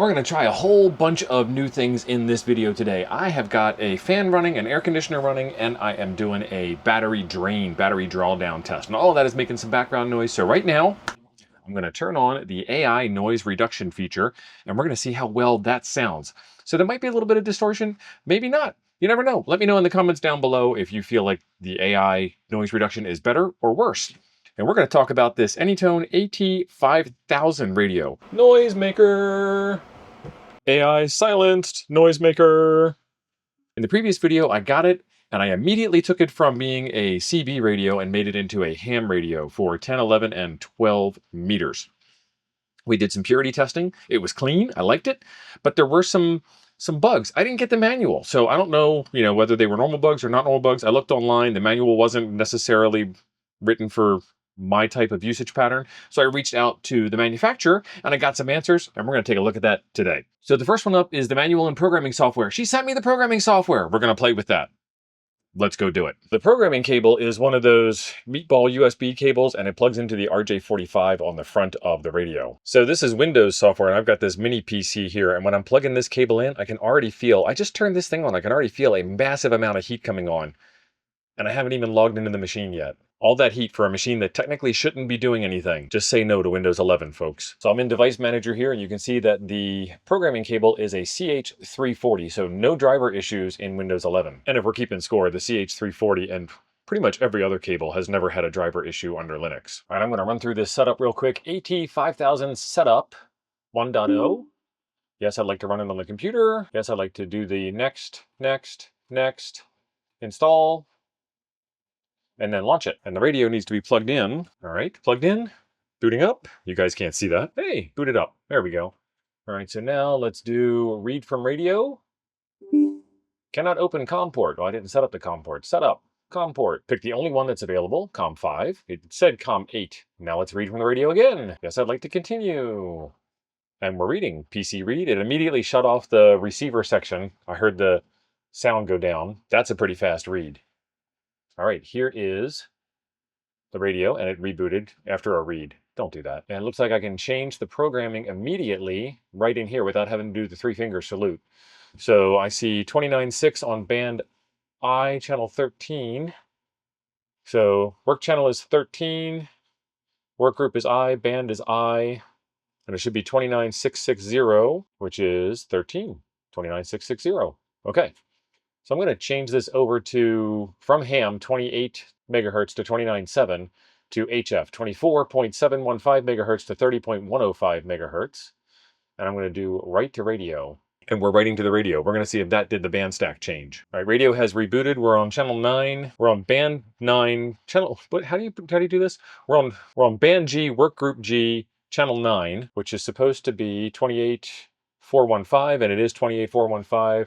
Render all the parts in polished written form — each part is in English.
We're going to try a whole bunch of new things in this video today. I have got a fan running, an air conditioner running, and I am doing a battery drawdown test. And all of that is making some background noise. So right now, I'm going to turn on the AI noise reduction feature, and we're going to see how well that sounds. So there might be a little bit of distortion, maybe not. You never know. Let me know in the comments down below if you feel like the AI noise reduction is better or worse. And we're going to talk about this Anytone AT5000 radio. Noisemaker. AI silenced noisemaker. In the previous video, I got it, and I immediately took it from being a CB radio and made it into a ham radio for 10, 11, and 12 meters. We did some purity testing. It was clean. I liked it, but there were some bugs. I didn't get the manual, so I don't know, whether they were normal bugs or not normal bugs. I looked online. The manual wasn't necessarily written for my type of usage pattern. So I reached out to the manufacturer and I got some answers, and we're going to take a look at that today. So the first one up is the manual and programming software. She sent me the programming software. We're going to play with that. Let's go do it. The programming cable is one of those meatball USB cables, and it plugs into the RJ45 on the front of the radio. So this is Windows software, and I've got this mini PC here, and when I'm plugging this cable in, I can already feel, I just turned this thing on, I can already feel a massive amount of heat coming on, and I haven't even logged into the machine yet. All that heat for a machine that technically shouldn't be doing anything. Just say no to Windows 11, folks. So I'm in Device Manager here, and you can see that the programming cable is a CH340, so no driver issues in Windows 11. And if we're keeping score, the CH340 and pretty much every other cable has never had a driver issue under Linux. All right, I'm going to run through this setup real quick. AT5000 setup 1.0. Yes, I'd like to run it on the computer. Yes, I'd like to do the next, install, and then launch it. And the radio needs to be plugged in. All right, plugged in, booting up. You guys can't see that. Hey, booted up. There we go. All right, so now let's do read from radio. Cannot open COM port. Well, I didn't set up the COM port. Set up COM port. Pick the only one that's available, COM 5. It said COM 8. Now let's read from the radio again. Yes, I'd like to continue. And we're reading. PC read. It immediately shut off the receiver section. I heard the sound go down. That's a pretty fast read. All right, here is the radio, and it rebooted after a read. Don't do that. And it looks like I can change the programming immediately right in here without having to do the three-finger salute. So I see 29.6 on band I, channel 13. So work channel is 13, work group is I, band is I, and it should be 29.660, which is 13, 29.660. Okay. So I'm going to change this over to, from ham, 28 megahertz to 29.7 to HF, 24.715 megahertz to 30.105 megahertz. And I'm going to do write to radio. And we're writing to the radio. We're going to see if that did the band stack change. All right, radio has rebooted. We're on channel 9. We're on band 9. Channel, what, how do you do this? We're on band G, work group G, channel 9, which is supposed to be 28.415, and it is 28.415.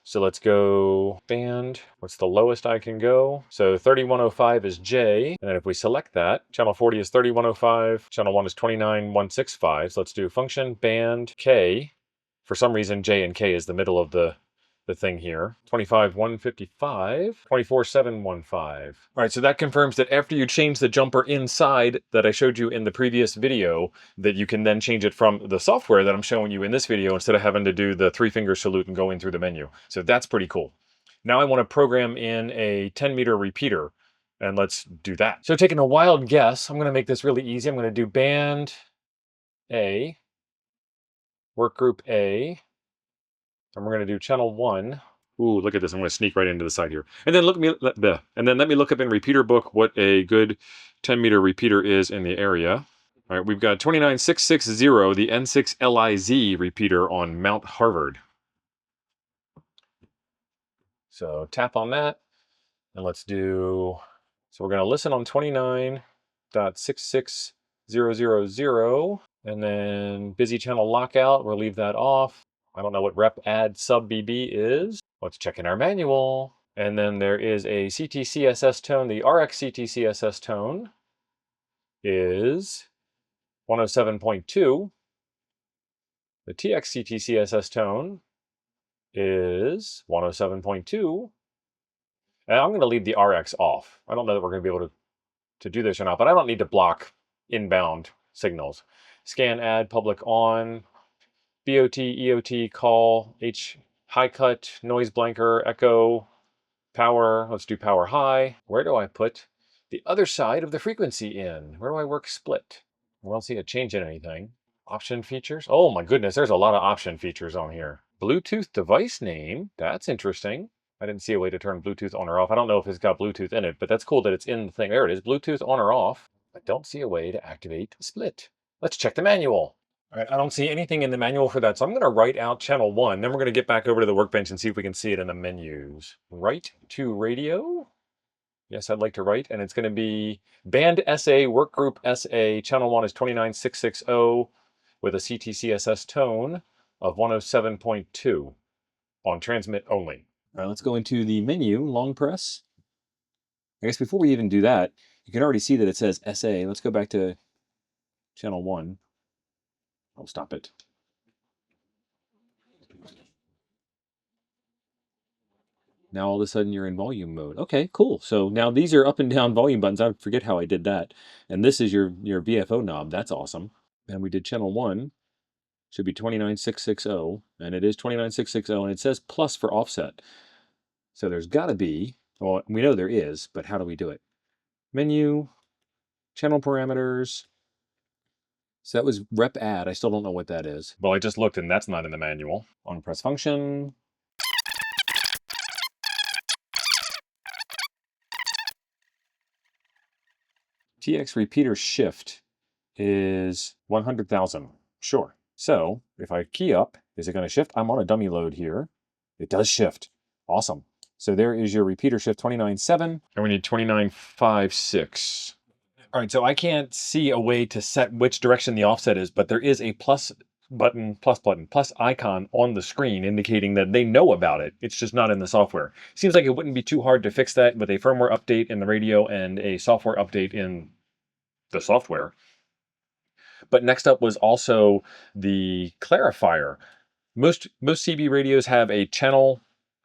So let's go band. What's the lowest I can go? So 3105 is J. And then if we select that, channel 40 is 3105. Channel 1 is 29165. So let's do function band K. For some reason, J and K is the middle of the thing here. 25.155, 24.715. All right, so that confirms that after you change the jumper inside that I showed you in the previous video, that you can then change it from the software that I'm showing you in this video instead of having to do the three-finger salute and going through the menu. So that's pretty cool. Now I want to program in a 10-meter repeater, and let's do that. So taking a wild guess, I'm going to make this really easy. I'm going to do band A, work group A, and we're going to do channel 1. Ooh, look at this. I'm going to sneak right into the side here. And then let me look up in repeater book what a good 10-meter repeater is in the area. All right, we've got 29660, the N6LIZ repeater on Mount Harvard. So tap on that, and let's do, so we're going to listen on 29.66000, and then busy channel lockout, we'll leave that off. I don't know what rep add sub BB is. Let's check in our manual. And then there is a CTCSS tone. The RX CTCSS tone is 107.2. The TX CTCSS tone is 107.2. And I'm going to leave the RX off. I don't know that we're going to be able to do this or not, but I don't need to block inbound signals. Scan add public on. BOT, EOT, call, H, high cut, noise blanker, echo, power. Let's do power high. Where do I put the other side of the frequency in? Where do I work split? I don't see it changing anything. Option features. Oh my goodness, there's a lot of option features on here. Bluetooth device name. That's interesting. I didn't see a way to turn Bluetooth on or off. I don't know if it's got Bluetooth in it, but that's cool that it's in the thing. There it is, Bluetooth on or off. I don't see a way to activate split. Let's check the manual. All right, I don't see anything in the manual for that, so I'm going to write out channel 1. Then we're going to get back over to the workbench and see if we can see it in the menus. Write to radio. Yes, I'd like to write, and it's going to be band SA, workgroup SA. Channel 1 is 29660 with a CTCSS tone of 107.2 on transmit only. All right, let's go into the menu, long press. I guess before we even do that, you can already see that it says SA. Let's go back to channel 1. I'll stop it. Now all of a sudden you're in volume mode. Okay, cool. So now these are up and down volume buttons. I forget how I did that. And this is your VFO knob. That's awesome. And we did channel 1. Should be 29660. And it is 29660. And it says plus for offset. So there's got to be, well, we know there is, but how do we do it? Menu, channel parameters. So that was rep add. I still don't know what that is. Well, I just looked and that's not in the manual. On press function. TX repeater shift is 100,000. Sure. So if I key up, is it going to shift? I'm on a dummy load here. It does shift. Awesome. So there is your repeater shift 29.7. And we need 29.56. All right, so I can't see a way to set which direction the offset is, but there is a plus icon on the screen indicating that they know about it. It's just not in the software. Seems like it wouldn't be too hard to fix that with a firmware update in the radio and a software update in the software. But next up was also the clarifier. Most CB radios have a channel,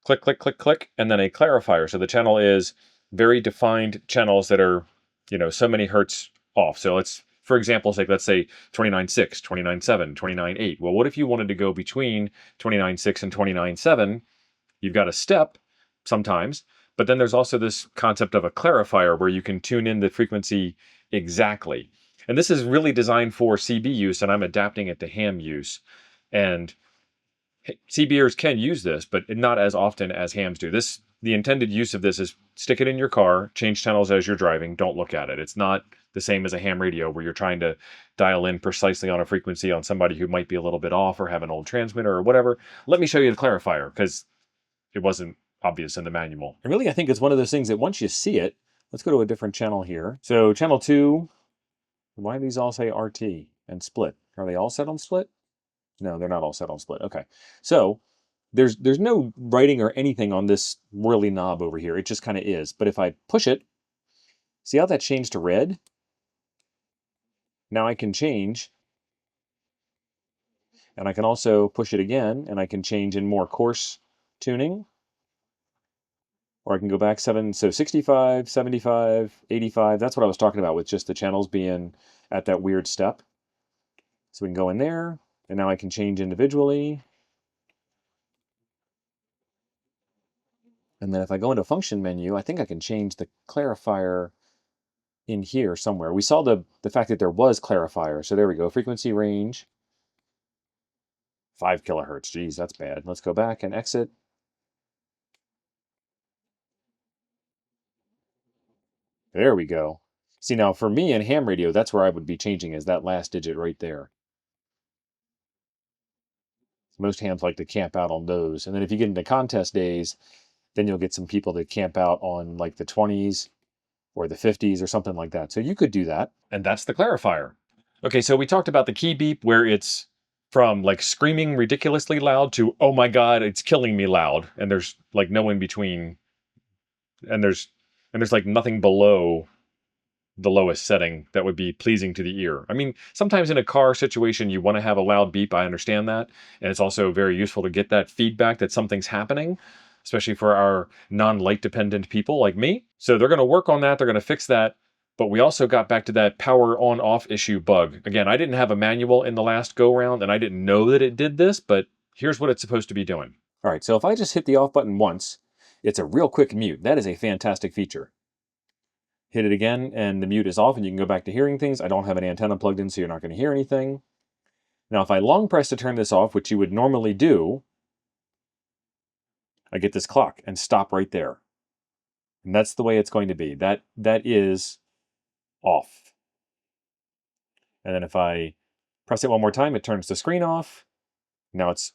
click, click, click, click, and then a clarifier. So the channel is very defined channels that are, so many hertz off. So let's, for example, let's say 29.6, 29.7, 29.8. Well, what if you wanted to go between 29.6 and 29.7? You've got a step sometimes, but then there's also this concept of a clarifier where you can tune in the frequency exactly. And this is really designed for CB use, and I'm adapting it to ham use. And CBers can use this, but not as often as hams do. The intended use of this is stick it in your car, change channels as you're driving, don't look at it. It's not the same as a ham radio where you're trying to dial in precisely on a frequency on somebody who might be a little bit off or have an old transmitter or whatever. Let me show you the clarifier because it wasn't obvious in the manual. And really, I think it's one of those things that once you see it, let's go to a different channel here. So channel 2, why do these all say RT and split? Are they all set on split? No, they're not all set on split. Okay. So there's no writing or anything on this whirly knob over here. It just kind of is. But if I push it, see how that changed to red? Now I can change. And I can also push it again, and I can change in more coarse tuning. Or I can go back 65, 75, 85. That's what I was talking about with just the channels being at that weird step. So we can go in there, and now I can change individually. And then if I go into function menu, I think I can change the clarifier in here somewhere. We saw the fact that there was clarifier. So there we go, frequency range. 5 kilohertz, geez, that's bad. Let's go back and exit. There we go. See, now for me in ham radio, that's where I would be changing is that last digit right there. Most hams like to camp out on those. And then if you get into contest days, then you'll get some people that camp out on like the 20s or the 50s or something like that. So you could do that. And that's the clarifier. Okay, so we talked about the key beep where it's from like screaming ridiculously loud to, oh my God, it's killing me loud. And there's like no in between. And there's like nothing below the lowest setting that would be pleasing to the ear. I mean, sometimes in a car situation, you want to have a loud beep. I understand that. And it's also very useful to get that feedback that something's happening, especially for our non-light dependent people like me. So they're going to work on that. They're going to fix that. But we also got back to that power on off issue bug. Again, I didn't have a manual in the last go round and I didn't know that it did this, but here's what it's supposed to be doing. All right, so if I just hit the off button once, it's a real quick mute. That is a fantastic feature. Hit it again and the mute is off and you can go back to hearing things. I don't have an antenna plugged in, so you're not going to hear anything. Now, if I long press to turn this off, which you would normally do, I get this clock and stop right there. And that's the way it's going to be. That is off. And then if I press it one more time, it turns the screen off. Now it's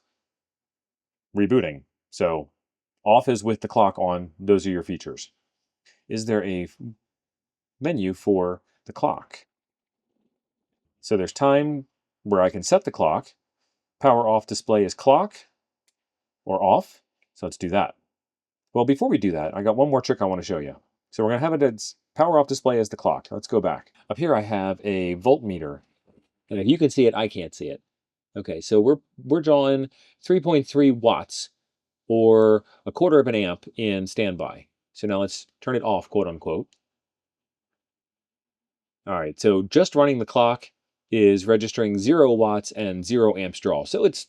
rebooting. So off is with the clock on. Those are your features. Is there a menu for the clock? So there's time where I can set the clock. Power off display is clock or off. So let's do that. Well, before we do that, I got one more trick I want to show you. So we're going to have it as power off display as the clock. Let's go back. Up here I have a voltmeter. And if you can see it, I can't see it. Okay, so we're drawing 3.3 watts or a quarter of an amp in standby. So now let's turn it off, quote unquote. All right, so just running the clock is registering 0 watts and 0 amps draw. So it's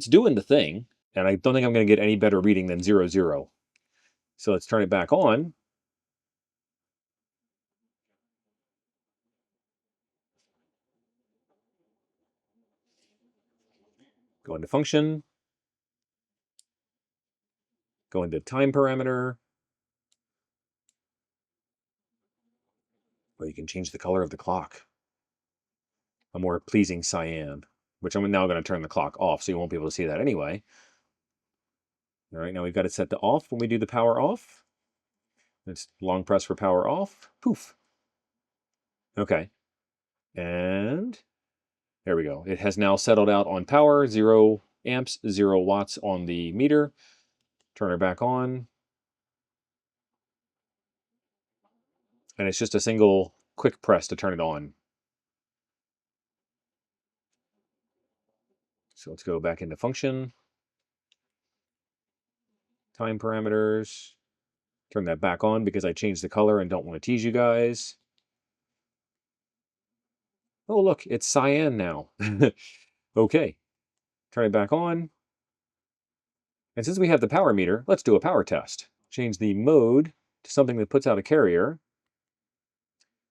doing the thing, and I don't think I'm going to get any better reading than 0, 0. So let's turn it back on. Go into function. Go into time parameter. Or you can change the color of the clock. A more pleasing cyan, which I'm now going to turn the clock off, so you won't be able to see that anyway. All right, now we've got it set to off when we do the power off. Let's long press for power off. Poof. Okay. And there we go. It has now settled out on power, 0 amps, 0 watts on the meter. Turn her back on. And it's just a single quick press to turn it on. So let's go back into function. Time parameters. Turn that back on because I changed the color and don't want to tease you guys. Oh, look, it's cyan now. Okay. Turn it back on. And since we have the power meter, let's do a power test. Change the mode to something that puts out a carrier.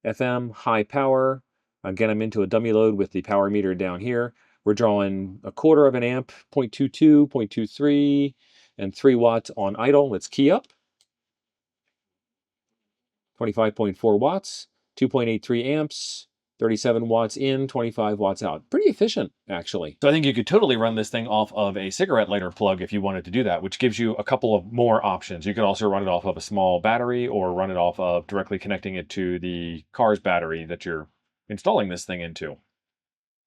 FM, high power. Again, I'm into a dummy load with the power meter down here. We're drawing a quarter of an amp, 0.22, 0.23, and 3 watts on idle. Let's key up. 25.4 watts, 2.83 amps, 37 watts in, 25 watts out. Pretty efficient, actually. So I think you could totally run this thing off of a cigarette lighter plug if you wanted to do that, which gives you a couple of more options. You could also run it off of a small battery or run it off of directly connecting it to the car's battery that you're installing this thing into,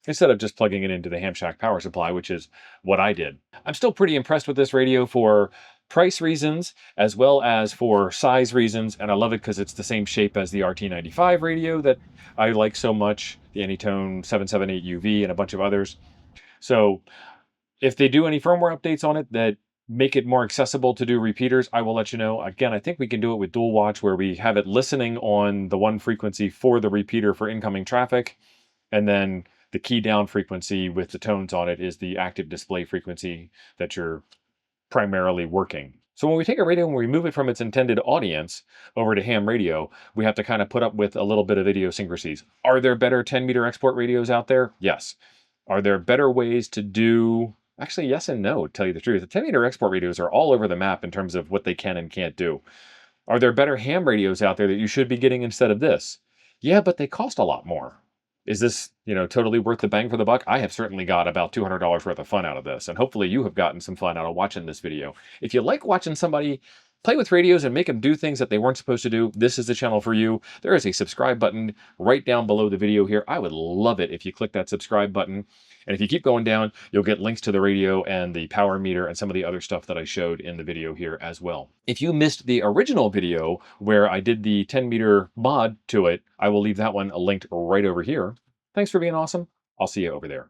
instead of just plugging it into the Ham Shack power supply, which is what I did. I'm still pretty impressed with this radio for price reasons, as well as for size reasons, and I love it because it's the same shape as the RT95 radio that I like so much, the Anytone 778UV and a bunch of others. So if they do any firmware updates on it that make it more accessible to do repeaters, I will let you know. Again, I think we can do it with dual watch, where we have it listening on the one frequency for the repeater for incoming traffic, and then the key down frequency with the tones on it is the active display frequency that you're primarily working. So when we take a radio and we move it from its intended audience over to ham radio, we have to kind of put up with a little bit of idiosyncrasies. Are there better 10-meter export radios out there? Yes. Are there better ways to do... Actually, yes and no, to tell you the truth. The 10-meter export radios are all over the map in terms of what they can and can't do. Are there better ham radios out there that you should be getting instead of this? Yeah, but they cost a lot more. Is this, totally worth the bang for the buck? I have certainly got about $200 worth of fun out of this, and hopefully you have gotten some fun out of watching this video. If you like watching somebody play with radios and make them do things that they weren't supposed to do, this is the channel for you. There is a subscribe button right down below the video here. I would love it if you click that subscribe button. And if you keep going down, you'll get links to the radio and the power meter and some of the other stuff that I showed in the video here as well. If you missed the original video where I did the 10-meter mod to it, I will leave that one linked right over here. Thanks for being awesome. I'll see you over there.